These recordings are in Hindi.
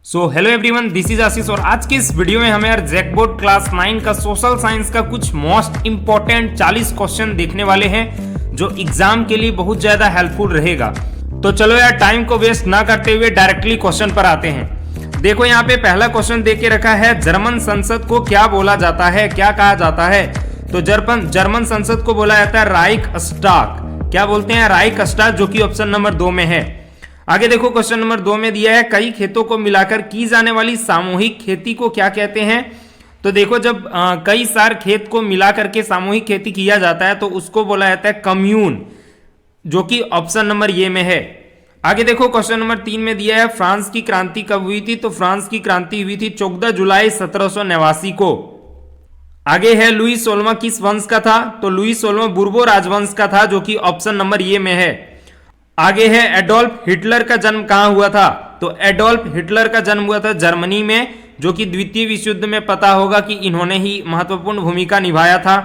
So hello everyone, this is Ashish और आज की इस वीडियो में हमें यार जैकबोर्ड क्लास 9 का सोशल साइंस का कुछ मोस्ट इंपॉर्टेंट 40 क्वेश्चन देखने वाले हैं जो एग्जाम के लिए बहुत ज्यादा हेल्पफुल रहेगा। तो चलो यार टाइम को वेस्ट ना करते हुए डायरेक्टली क्वेश्चन पर आते हैं। देखो यहाँ पे पहला क्वेश्चन दे के रखा है, जर्मन संसद को क्या बोला जाता है, क्या कहा जाता है? तो जर्मन संसद को बोला जाता है राइक्सटाग। क्या बोलते हैं? राइक्सटाग, जो कि ऑप्शन नंबर 2 में है। आगे देखो क्वेश्चन नंबर 2 में दिया है, कई खेतों को मिलाकर की जाने वाली सामूहिक खेती को क्या कहते हैं? तो देखो जब कई सारे खेत को मिला करके सामूहिक खेती किया जाता है तो उसको बोला जाता है कम्यून, जो कि ऑप्शन नंबर ये में है। आगे देखो क्वेश्चन नंबर 3 में दिया है, फ्रांस की क्रांति कब हुई थी? तो फ्रांस की क्रांति हुई थी 14 जुलाई 1789 को। आगे है, लुई 16वां किस वंश का था? तो लुई 16वां बुर्बो राजवंश का था, जो कि ऑप्शन नंबर ये में है। आगे है, एडोल्फ हिटलर का जन्म कहां हुआ था? तो एडोल्फ हिटलर का जन्म हुआ था जर्मनी में, जो कि द्वितीय विश्व युद्ध में पता होगा कि इन्होंने ही महत्वपूर्ण भूमिका निभाया था।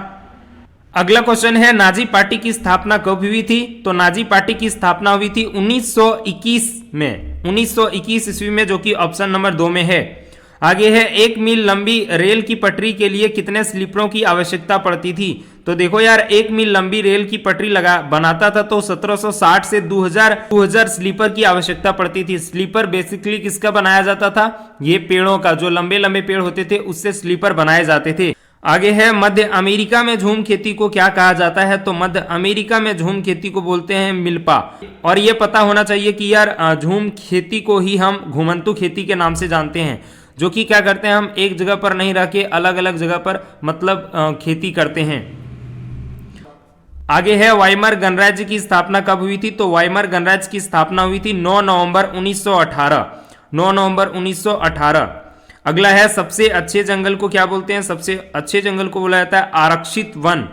अगला क्वेश्चन है, नाजी पार्टी की स्थापना कब हुई थी? तो नाजी पार्टी की स्थापना हुई थी 1921 में, 1921 ईस्वी में, जो कि ऑप्शन नंबर 2 में है। आगे है, 1 मील लंबी रेल की पटरी के लिए कितने स्लीपरों की आवश्यकता पड़ती थी? तो देखो यार, 1 मील लंबी रेल की पटरी बनाता था तो 1760 से 2000 स्लीपर की आवश्यकता पड़ती थी। स्लीपर बेसिकली किसका बनाया जाता था? ये पेड़ों का, जो लंबे लंबे पेड़ होते थे उससे स्लीपर बनाए जाते थे। आगे है, मध्य अमेरिका में झूम खेती को क्या कहा जाता है? तो मध्य अमेरिका में झूम खेती को बोलते हैं मिल्पा। और ये पता होना चाहिए कि यार झूम खेती को ही हम घुमंतु खेती के नाम से जानते हैं, जो कि क्या करते हैं, हम एक जगह पर नहीं रह के अलग अलग जगह पर मतलब खेती करते हैं। आगे है, वाइमर गणराज्य की स्थापना कब हुई थी? तो वाइमर गणराज्य की स्थापना हुई थी 9 नवंबर 1918, 9 नवंबर 1918। अगला है, सबसे अच्छे जंगल को क्या बोलते हैं? सबसे अच्छे जंगल को बोला जाता है आरक्षित वन।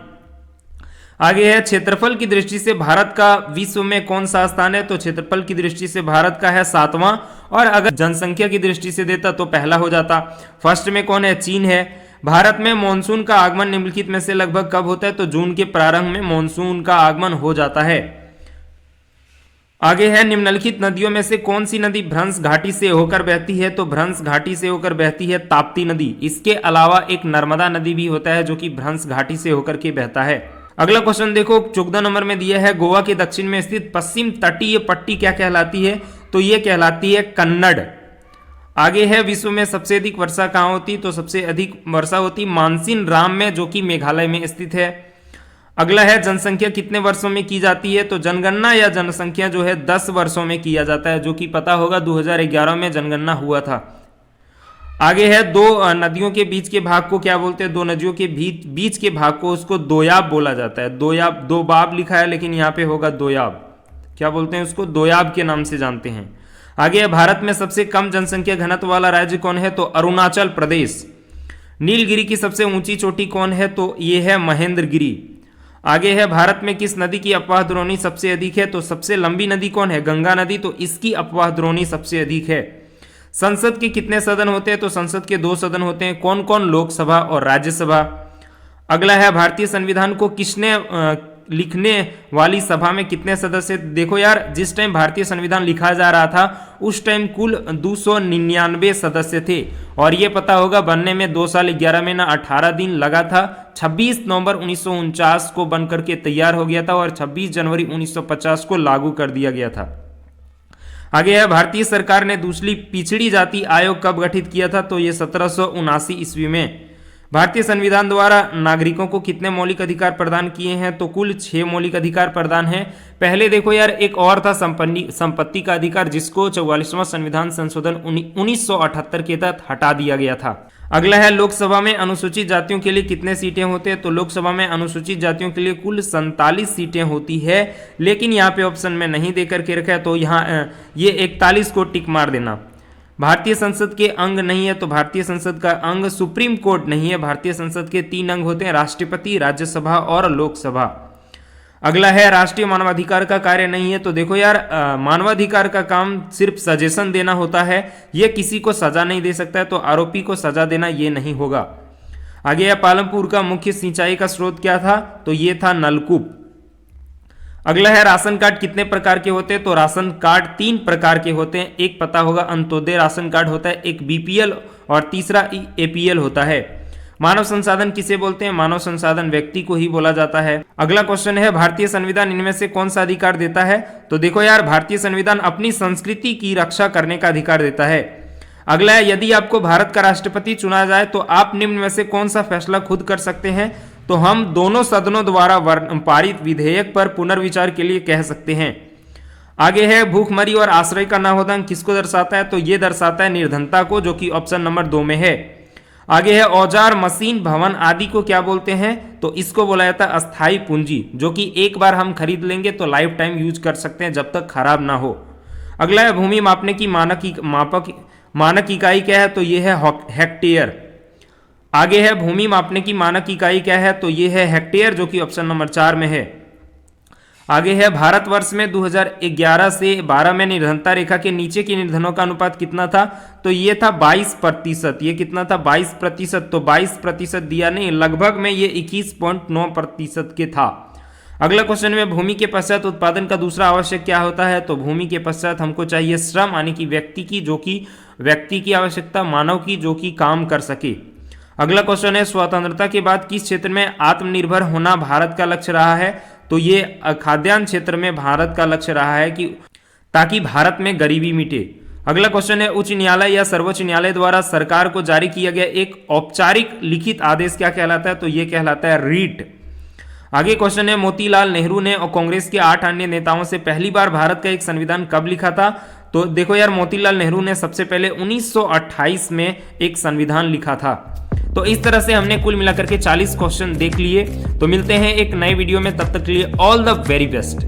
आगे है, क्षेत्रफल की दृष्टि से भारत का विश्व में कौन सा स्थान है? तो क्षेत्रफल की दृष्टि से भारत का है 7वां, और अगर जनसंख्या की दृष्टि से देता तो पहला हो जाता। फर्स्ट में कौन है? चीन है। भारत में मानसून का आगमन निम्नलिखित में से लगभग कब होता है? तो जून के प्रारंभ में मानसून का आगमन हो जाता है। आगे है, निम्नलिखित नदियों में से कौन सी नदी भ्रंश घाटी से होकर बहती है? तो भ्रंश घाटी से होकर बहती है ताप्ती नदी। इसके अलावा एक नर्मदा नदी भी होता है जो कि भ्रंश घाटी से होकर के बहता है। अगला क्वेश्चन देखो 14 नंबर में दिया है, गोवा के दक्षिण में स्थित पश्चिम तटीय पट्टी क्या कहलाती है? तो ये कहलाती है कन्नड़। आगे है, विश्व में सबसे अधिक वर्षा कहाँ होती? तो सबसे अधिक वर्षा होती मानसिन राम में, जो कि मेघालय में स्थित है। अगला है, जनसंख्या कितने वर्षों में की जाती है? तो जनगणना या जनसंख्या जो है 10 वर्षों में किया जाता है, जो कि पता होगा 2011 में जनगणना हुआ था। आगे है, दो नदियों के बीच के भाग को क्या बोलते हैं? दो नदियों के बीच के भाग को उसको दोयाब बोला जाता है। दोयाब, दो बाब लिखा है लेकिन यहाँ पे होगा दोयाब। क्या बोलते हैं उसको? दोयाब के नाम से जानते हैं। आगे है, भारत में सबसे कम जनसंख्या घनत्व वाला राज्य कौन है? तो अरुणाचल प्रदेश। नीलगिरी की सबसे ऊंची चोटी कौन है? तो ये है महेंद्रगिरी। आगे है, भारत में किस नदी की अपवाह द्रोणी सबसे अधिक है? तो सबसे लंबी नदी कौन है? गंगा नदी, तो इसकी अपवाह द्रोणी सबसे अधिक है। संसद के कितने सदन होते हैं? तो संसद के 2 सदन होते हैं। कौन कौन? लोकसभा और राज्यसभा। अगला है, भारतीय संविधान को किसने लिखने वाली सभा में कितने सदस्य? देखो यार, जिस टाइम भारतीय संविधान लिखा जा रहा था उस टाइम कुल 299 सदस्य थे, और ये पता होगा बनने में 2 साल 11 महीना 18 दिन लगा था। 26 नवंबर 1949 को बनकर के तैयार हो गया था और 26 जनवरी 1950 को लागू कर दिया गया था। आगे है, भारतीय सरकार ने दूसरी पिछड़ी जाति आयोग कब गठित किया था? तो ये 1779 ईस्वी में। भारतीय संविधान द्वारा नागरिकों को कितने मौलिक अधिकार प्रदान किए हैं? तो कुल 6 मौलिक अधिकार प्रदान हैं। पहले देखो यार, एक और था संपत्ति का अधिकार, जिसको 44वां संविधान संशोधन 1978 के तहत हटा दिया गया था। अगला है, लोकसभा में अनुसूचित जातियों के लिए कितने सीटें होते हैं? तो लोकसभा में अनुसूचित जातियों के लिए कुल 47 सीटें होती है, लेकिन यहाँ पे ऑप्शन में नहीं दे करके रखा है, तो यहाँ ये 41 को टिक मार देना। भारतीय संसद के अंग नहीं है, तो भारतीय संसद का अंग सुप्रीम कोर्ट नहीं है। भारतीय संसद के 3 अंग होते हैं, राष्ट्रपति, राज्यसभा और लोकसभा। अगला है, राष्ट्रीय मानवाधिकार का कार्य नहीं है। तो देखो यार, मानवाधिकार का काम सिर्फ सजेशन देना होता है, ये किसी को सजा नहीं दे सकता है, तो आरोपी को सजा देना ये नहीं होगा। आगे है, पालमपुर का मुख्य सिंचाई का स्रोत क्या था? तो ये था नलकूप। अगला है राशन कार्ड कितने प्रकार के होते हैं, तो राशन कार्ड 3 प्रकार के होते हैं। एक पता होगा अंत्योदय राशन कार्ड होता है, एक बीपीएल और तीसरा एपीएल होता है। मानव संसाधन किसे बोलते हैं, मानव संसाधन व्यक्ति को ही बोला जाता है। अगला क्वेश्चन है भारतीय संविधान इनमें से कौन सा अधिकार देता है, तो देखो यार भारतीय संविधान अपनी संस्कृति की रक्षा करने का अधिकार देता है। अगला है यदि आपको भारत का राष्ट्रपति चुना जाए तो आप निम्न में से कौन सा फैसला खुद कर सकते हैं, तो हम दोनों सदनों द्वारा पारित विधेयक पर पुनर्विचार के लिए कह सकते हैं। आगे है भूखमरी और आश्रय का न होना किसको दर्शाता है, तो ये दर्शाता है निर्धनता को, जो कि ऑप्शन नंबर 2 में है। आगे है औजार मशीन भवन आदि को क्या बोलते हैं, तो इसको बोला जाता है अस्थाई पूंजी, जो कि एक बार हम खरीद लेंगे तो लाइफ टाइम यूज कर सकते हैं जब तक खराब ना हो। अगला है भूमि मापने की मानक इकाई क्या है, तो ये है हेक्टेयर। आगे है भूमि मापने की मानक इकाई क्या है, तो ये है हेक्टेयर, जो कि ऑप्शन नंबर 4 में है। आगे है भारतवर्ष में 2011 से 12 में निर्धनता रेखा के नीचे के निर्धनों का अनुपात कितना था, तो ये था 22%। ये कितना था 22%, तो 22% दिया नहीं, लगभग में ये 21.9% के था। अगला क्वेश्चन में भूमि के पश्चात उत्पादन का दूसरा आवश्यक क्या होता है, तो भूमि के पश्चात हमको चाहिए श्रम, यानी कि व्यक्ति की आवश्यकता, मानव की जो कि काम कर सके। अगला क्वेश्चन है स्वतंत्रता के बाद किस क्षेत्र में आत्मनिर्भर होना भारत का लक्ष्य रहा है, तो ये खाद्यान्न क्षेत्र में भारत का लक्ष्य रहा है कि ताकि भारत में गरीबी मिटे। अगला क्वेश्चन है उच्च न्यायालय या सर्वोच्च न्यायालय द्वारा सरकार को जारी किया गया एक औपचारिक लिखित आदेश क्या कहलाता है, तो ये कहलाता है रीट। आगे क्वेश्चन है मोतीलाल नेहरू ने और कांग्रेस के 8 अन्य नेताओं से पहली बार भारत का एक संविधान कब लिखा था, तो देखो यार मोतीलाल नेहरू ने सबसे पहले 1928 में एक संविधान लिखा था। तो इस तरह से हमने कुल मिलाकर के 40 क्वेश्चन देख लिए। तो मिलते हैं एक नए वीडियो में, तब तक के लिए ऑल द वेरी बेस्ट।